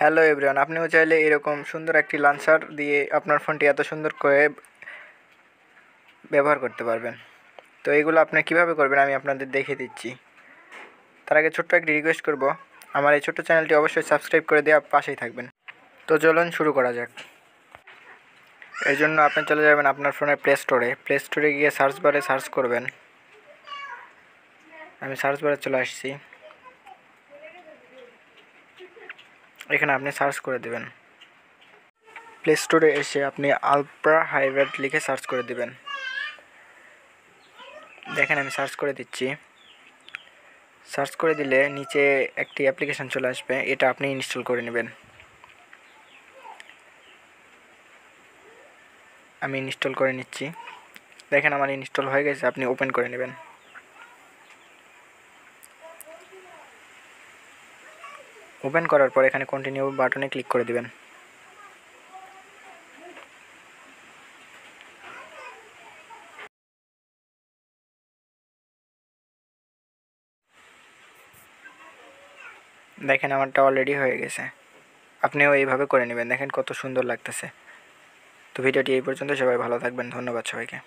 Hello everyone, আপনিও চাইলে এরকম সুন্দর একটি লঞ্চার দিয়ে আপনার ফোনটি এত সুন্দর করে ব্যবহার করতে পারবেন। তো এগুলো আপনি কিভাবে করবেন আমি আপনাদের দেখিয়ে দিচ্ছি। তার আগে ছোট্ট একটি রিকোয়েস্ট করব, আমার এই ছোট্ট চ্যানেলটি অবশ্যই সাবস্ক্রাইব করে দিয়ে পাশেই থাকবেন। তো চলুন শুরু করা যাক। এর জন্য আপনি চলে যাবেন আপনার ফোনের প্লে স্টোরে গিয়ে সার্চ বারে সার্চ করবেন। আমি সার্চ বারে চলে আসছি। এখানে আপনি সার্চ করে দেবেন। প্লে স্টোরে এসে আপনি আলট্রা হাইব্রিড লিখে সার্চ করে দেবেন। দেখেন আমি সার্চ করে দিচ্ছি। সার্চ করে দিলে নিচে একটি অ্যাপ্লিকেশান চলে আসবে, এটা আপনি ইনস্টল করে নেবেন। আমি ইনস্টল করে নিচ্ছি। দেখেন আমার ইনস্টল হয়ে গেছে, আপনি ওপেন করে নেবেন। ওপেন করার পর এখানে কন্টিনিউ বাটনে ক্লিক করে দিবেন। দেখেন আমারটা অলরেডি হয়ে গেছে। আপনিও এইভাবে করে নেবেন, দেখেন কত সুন্দর লাগতেছে। তো ভিডিওটি এই পর্যন্ত, সবাই ভালো থাকবেন। ধন্যবাদ সবাইকে।